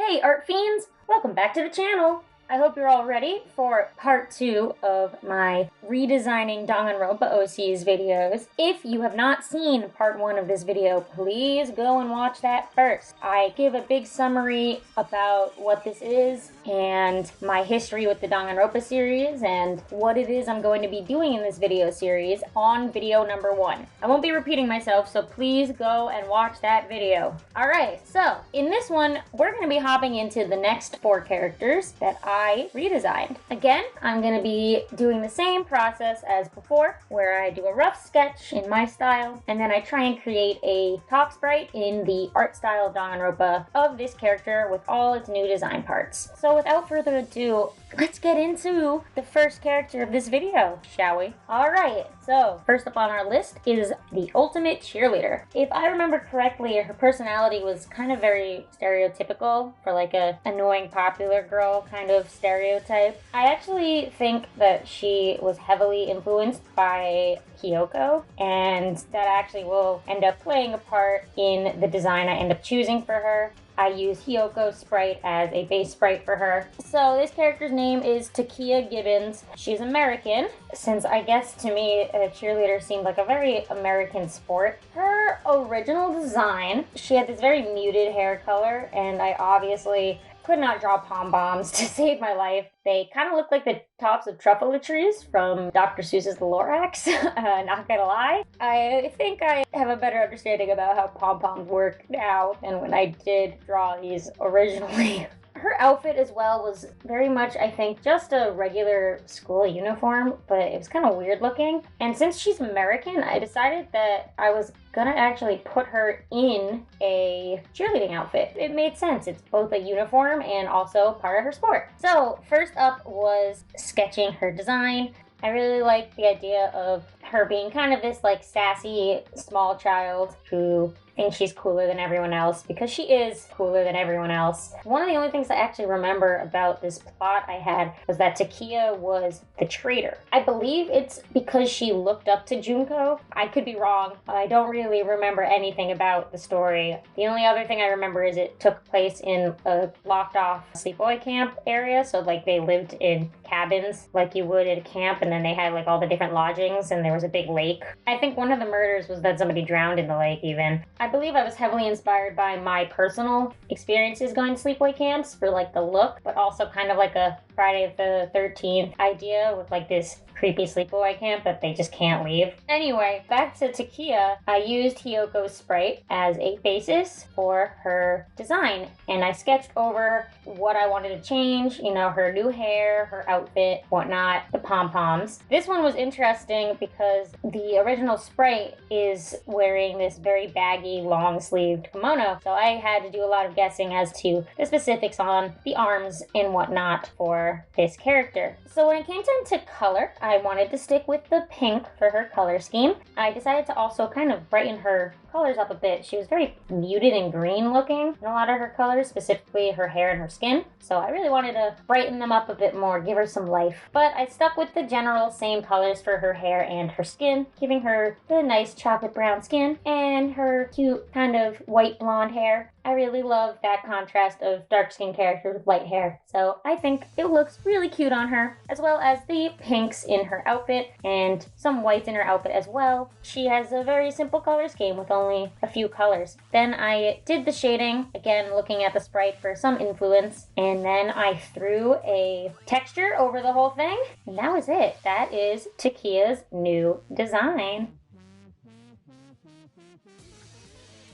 Hey art fiends, welcome back to the channel. I hope you're all ready for part 2 of my redesigning Danganronpa OC's videos. If you have not seen part 1 of this video, please go and watch that first. I give a big summary about what this is and my history with the Danganronpa series and what it is I'm going to be doing in this video series on video number 1. I won't be repeating myself, so please go and watch that video. Alright, so in this one, we're going to be hopping into the next 4 characters that I redesigned. Again, I'm going to be doing the same process as before, where I do a rough sketch in my style, and then I try and create a top sprite in the art style of Danganronpa of this character with all its new design parts. So without further ado, let's get into the first character of this video, shall we? Alright, so first up on our list is the Ultimate Cheerleader. If I remember correctly, her personality was kind of very stereotypical for like a annoying popular girl kind of stereotype. I actually think that she was heavily influenced by Kyoko, and that actually will end up playing a part in the design I end up choosing for her. I use Hyoko's sprite as a base sprite for her. So this character's name is Takia Gibbons. She's American, since I guess to me a cheerleader seemed like a very American sport. Her original design, she had this very muted hair color, and I obviously could not draw pom-poms to save my life. They kind of look like the tops of truffle trees from Dr. Seuss's The Lorax, not gonna lie. I think I have a better understanding about how pom-poms work now than when I did draw these originally. Her outfit as well was very much, I think, just a regular school uniform, but it was kind of weird looking. And since she's American, I decided that I was gonna actually put her in a cheerleading outfit. It made sense. It's both a uniform and also part of her sport. So first up was sketching her design. I really like the idea of her being kind of this like sassy small child who thinks she's cooler than everyone else, because she is cooler than everyone else. One of the only things I actually remember about this plot I had was that Takia was the traitor. I believe it's because she looked up to Junko. I could be wrong. I don't really remember anything about the story. The only other thing I remember is it took place in a locked off sleepaway camp area, so like they lived in cabins like you would at a camp, and then they had like all the different lodgings, and there was a big lake. I think one of the murders was that somebody drowned in the lake even. I believe I was heavily inspired by my personal experiences going to sleepaway camps for like the look, but also kind of like a Friday the 13th idea with like this creepy sleepaway camp that they just can't leave. Anyway, back to Takia. I used Hyoko's sprite as a basis for her design, and I sketched over what I wanted to change, you know, her new hair, her outfit, whatnot, the pom-poms. This one was interesting because the original sprite is wearing this very baggy, long-sleeved kimono, so I had to do a lot of guessing as to the specifics on the arms and whatnot for this character. So when it came time to color, I wanted to stick with the pink for her color scheme. I decided to also kind of brighten her colors up a bit. She was very muted and green looking in a lot of her colors, specifically her hair and her skin. So I really wanted to brighten them up a bit more, give her some life. But I stuck with the general same colors for her hair and her skin, giving her the nice chocolate brown skin and her cute kind of white blonde hair. I really love that contrast of dark skin character with light hair. So I think it looks really cute on her, as well as the pinks in her outfit and some whites in her outfit as well. She has a very simple color scheme with only a few colors. Then I did the shading, again looking at the sprite for some influence, and then I threw a texture over the whole thing, and that was it. That is Takia's new design.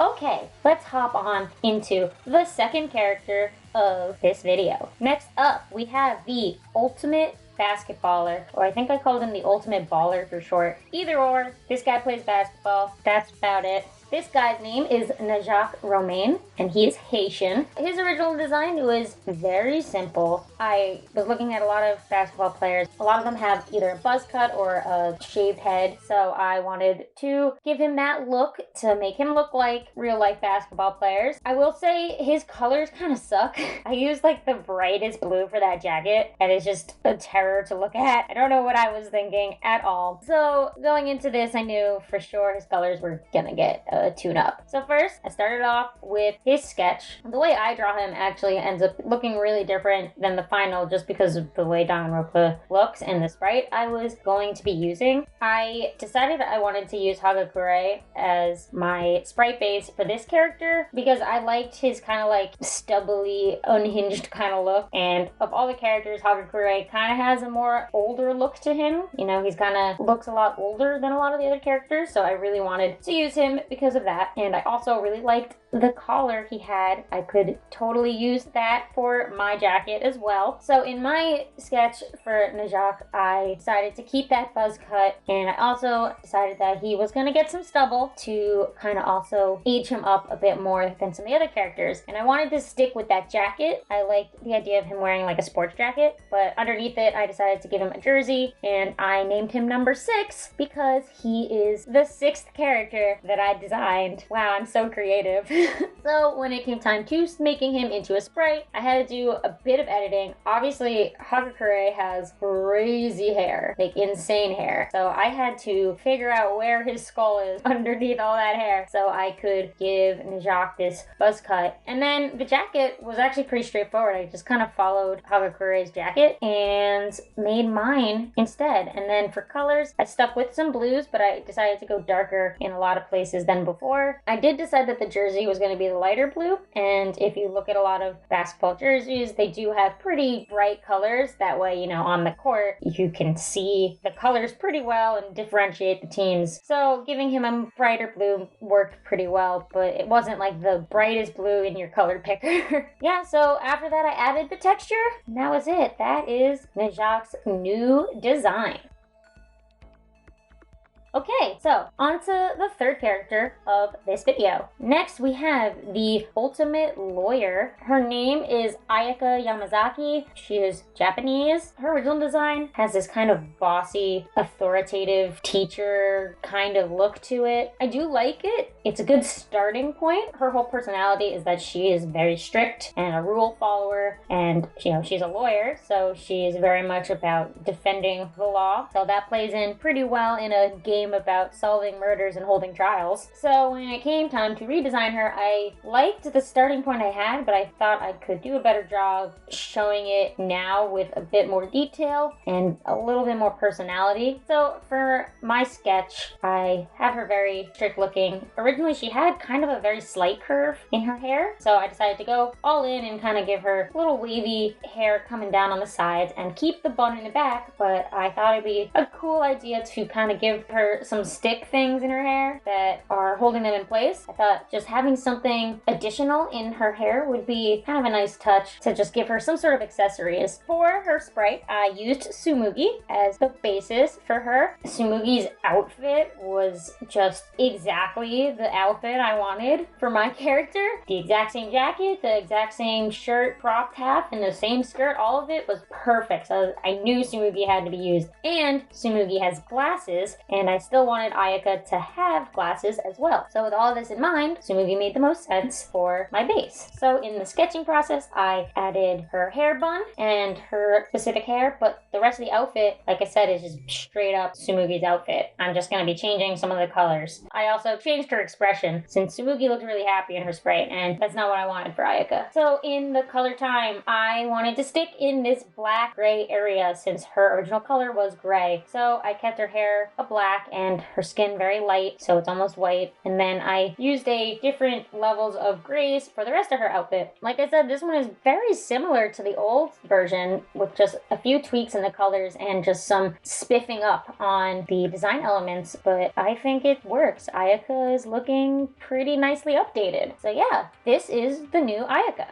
Okay, let's hop on into the second character of this video. Next up, we have the Ultimate Basketballer, or I think I called him the Ultimate Baller for short. Either or, this guy plays basketball. That's about it. This guy's name is Najak Romain, and he is Haitian. His original design was very simple. I was looking at a lot of basketball players. A lot of them have either a buzz cut or a shaved head, so I wanted to give him that look to make him look like real-life basketball players. I will say his colors kind of suck. I used like the brightest blue for that jacket, and it's just a terror to look at. I don't know what I was thinking at all. So going into this, I knew for sure his colors were gonna get a tune-up. So first, I started off with his sketch. The way I draw him actually ends up looking really different than the final just because of the way Danganronpa looks and the sprite I was going to be using. I decided I wanted to use Hagakure as my sprite base for this character because I liked his kind of like stubbly, unhinged kind of look, and of all the characters, Hagakure kind of has a more older look to him. You know, he's kind of looks a lot older than a lot of the other characters, so I really wanted to use him because of that. And I also really liked the collar he had. I could totally use that for my jacket as well. So in my sketch for Najak, I decided to keep that buzz cut, and I also decided that he was going to get some stubble to kind of also age him up a bit more than some of the other characters. And I wanted to stick with that jacket. I liked the idea of him wearing like a sports jacket, but underneath it I decided to give him a jersey, and I named him number 6 because he is the 6th character that I designed. Wow, I'm so creative. So when it came time to making him into a sprite, I had to do a bit of editing. Obviously, Hagakure has crazy hair, like insane hair. So I had to figure out where his skull is underneath all that hair so I could give Najak this buzz cut. And then the jacket was actually pretty straightforward. I just kind of followed Hagakure's jacket and made mine instead. And then for colors, I stuck with some blues, but I decided to go darker in a lot of places than before. I did decide that the jersey was going to be the lighter blue, and if you look at a lot of basketball jerseys, they do have pretty bright colors. That way, you know, on the court, you can see the colors pretty well and differentiate the teams. So giving him a brighter blue worked pretty well, but it wasn't like the brightest blue in your color picker. Yeah, so after that, I added the texture, and that was it. That is Najak's new design. Okay, so on to the third character of this video. Next, we have the ultimate lawyer. Her name is Ayaka Yamazaki. She is Japanese. Her original design has this kind of bossy, authoritative teacher kind of look to it. I do like it. It's a good starting point. Her whole personality is that she is very strict and a rule follower, and you know, she's a lawyer, so she is very much about defending the law. So that plays in pretty well in a game about solving murders and holding trials. So when it came time to redesign her, I liked the starting point I had, but I thought I could do a better job showing it now with a bit more detail and a little bit more personality. So for my sketch, I have her very strict looking. Originally, she had kind of a very slight curve in her hair, so I decided to go all in and kind of give her little wavy hair coming down on the sides and keep the bun in the back, but I thought it'd be a cool idea to kind of give her some stick things in her hair that are holding them in place. I thought just having something additional in her hair would be kind of a nice touch to just give her some sort of accessories. For her sprite, I used Tsumugi as the basis for her. Tsumugi's outfit was just exactly the outfit I wanted for my character. The exact same jacket, the exact same shirt cropped half, and the same skirt. All of it was perfect. So I knew Tsumugi had to be used. And Tsumugi has glasses, and I still wanted Ayaka to have glasses as well. So with all this in mind, Tsumugi made the most sense for my base. So in the sketching process, I added her hair bun and her specific hair, but the rest of the outfit, like I said, is just straight up Tsumugi's outfit. I'm just going to be changing some of the colors. I also changed her expression since Tsumugi looked really happy in her sprite, and that's not what I wanted for Ayaka. So in the color time, I wanted to stick in this black gray area since her original color was gray. So I kept her hair a black and her skin very light, so it's almost white. And then I used a different levels of grays for the rest of her outfit. Like I said, this one is very similar to the old version with just a few tweaks in the colors and just some spiffing up on the design elements, but I think it works. Ayaka is looking pretty nicely updated. So yeah, this is the new Ayaka.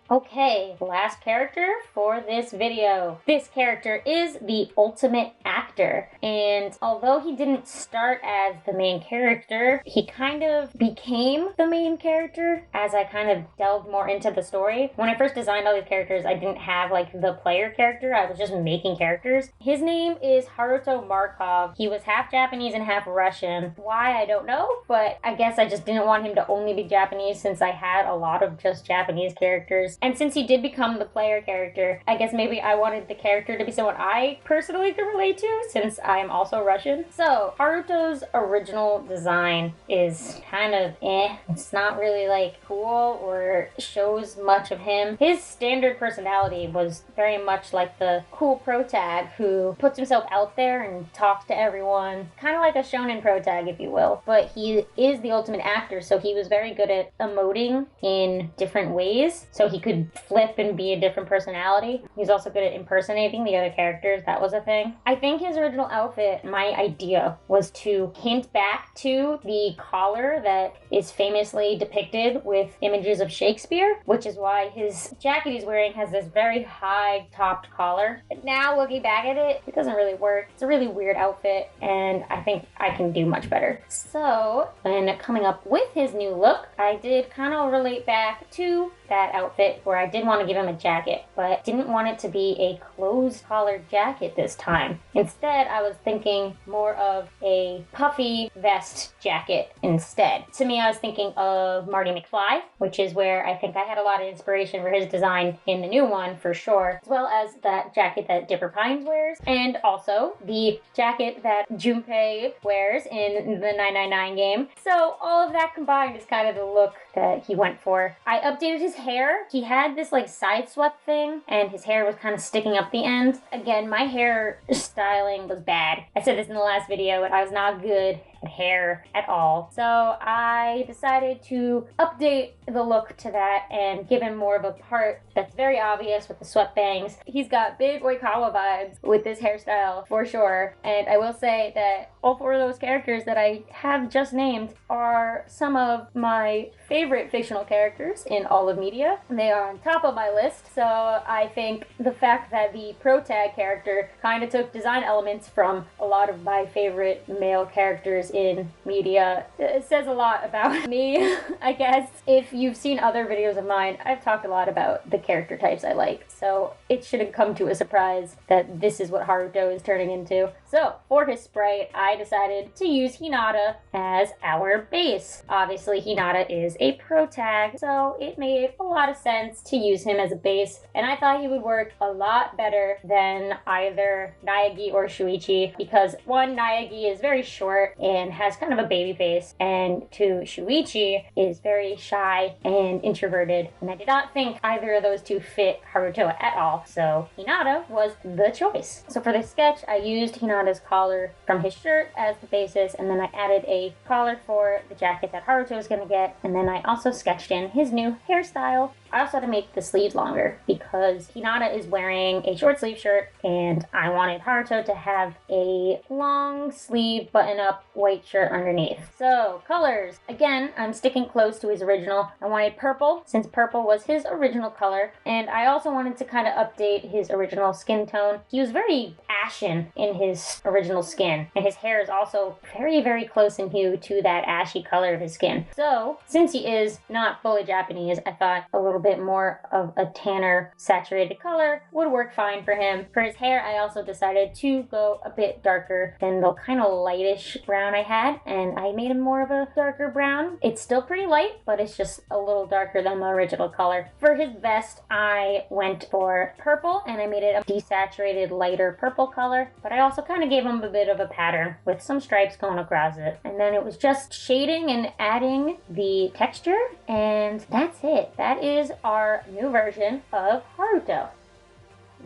Okay, last character for this video. This character is the ultimate actor, and although he didn't start as the main character, he kind of became the main character as I kind of delved more into the story. When I first designed all these characters, I didn't have like the player character, I was just making characters. His name is Haruto Markov. He was half Japanese and half Russian. Why, I don't know, but I guess I just didn't want him to only be Japanese since I had a lot of just Japanese characters. And since he did become the player character, I guess maybe I wanted the character to be someone I personally could relate to, since I am also Russian. So Haruto's original design is kind of It's not really like cool or shows much of him. His standard personality was very much like the cool protag who puts himself out there and talks to everyone. Kind of like a shonen protag, if you will. But he is the ultimate actor, so he was very good at emoting in different ways. So he could flip and be a different personality. He's also good at impersonating the other characters. That was a thing. I think his original outfit, my idea was to hint back to the collar that is famously depicted with images of Shakespeare, which is why his jacket he's wearing has this very high topped collar. But now looking back at it, it doesn't really work. It's a really weird outfit, and I think I can do much better. So, when coming up with his new look, I did kind of relate back to that outfit where I did want to give him a jacket, but didn't want it to be a closed collared jacket this time. Instead, I was thinking more of a puffy vest jacket instead. To me, I was thinking of Marty McFly, which is where I think I had a lot of inspiration for his design in the new one for sure, as well as that jacket that Dipper Pines wears, and also the jacket that Junpei wears in the 999 game. So all of that combined is kind of the look that he went for. I updated his hair. He had this like side swept thing, and his hair was kind of sticking up the end. Again, my hair styling was bad. I said this in the last video, but I was not good at hair at all. So I decided to update the look to that and give him more of a part that's very obvious with the swept bangs. He's got big Oikawa vibes with this hairstyle for sure. And I will say that all four of those characters that I have just named are some of my favorite fictional characters in all of media. They are on top of my list, so I think the fact that the protag character kind of took design elements from a lot of my favorite male characters in media, it says a lot about me, I guess. If you've seen other videos of mine, I've talked a lot about the character types I like, so it shouldn't come to a surprise that this is what Haruto is turning into. So, for his sprite, I decided to use Hinata as our base. Obviously, Hinata is a protag, so it made a lot of sense to use him as a base, and I thought he would work a lot better than either Naegi or Shuichi, because one, Naegi is very short and has kind of a baby face, and two, Shuichi is very shy and introverted, and I did not think either of those two fit Haruto at all, so Hinata was the choice. So for this sketch, I used Hinata's collar from his shirt as the basis, and then I added a collar for the jacket that Haruto was going to get, and then I also sketched in his new hairstyle. I also had to make the sleeves longer because Hinata is wearing a short sleeve shirt and I wanted Haruto to have a long sleeve button up white shirt underneath. So colors, again, I'm sticking close to his original. I wanted purple since purple was his original color, and I also wanted to kind of update his original skin tone. He was very ashen in his original skin, and his hair is also very, very close in hue to that ashy color of his skin. So since he is not fully Japanese, I thought a little bit more of a tanner saturated color would work fine for him. For his hair, I also decided to go a bit darker than the kind of lightish brown I had, and I made him more of a darker brown. It's still pretty light, but it's just a little darker than the original color. For his vest, I went for purple, and I made it a desaturated lighter purple color, but I also kind of gave him a bit of a pattern with some stripes going across it. And then it was just shading and adding the texture, and that's it. That is our new version of Haruto.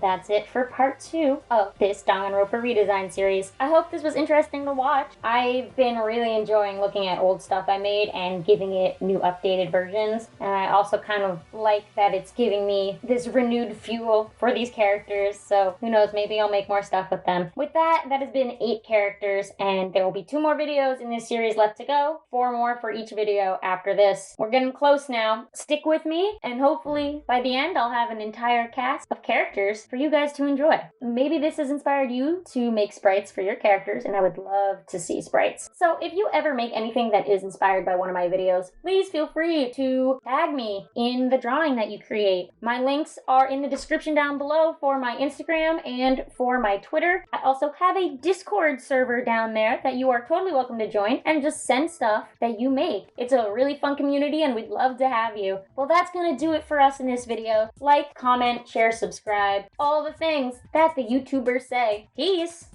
That's it for part 2 of this Danganronpa redesign series. I hope this was interesting to watch. I've been really enjoying looking at old stuff I made and giving it new updated versions. And I also kind of like that it's giving me this renewed fuel for these characters. So who knows, maybe I'll make more stuff with them. With that, that has been 8 characters, and there will be 2 more videos in this series left to go. 4 more for each video after this. We're getting close now. Stick with me, and hopefully by the end I'll have an entire cast of characters characters for you guys to enjoy. Maybe this has inspired you to make sprites for your characters, and I would love to see sprites. So if you ever make anything that is inspired by one of my videos, please feel free to tag me in the drawing that you create. My links are in the description down below for my Instagram and for my Twitter. I also have a Discord server down there that you are totally welcome to join and just send stuff that you make. It's a really fun community and we'd love to have you. Well, that's gonna do it for us in this video. Like, comment, share, subscribe, all the things that the YouTubers say. Peace!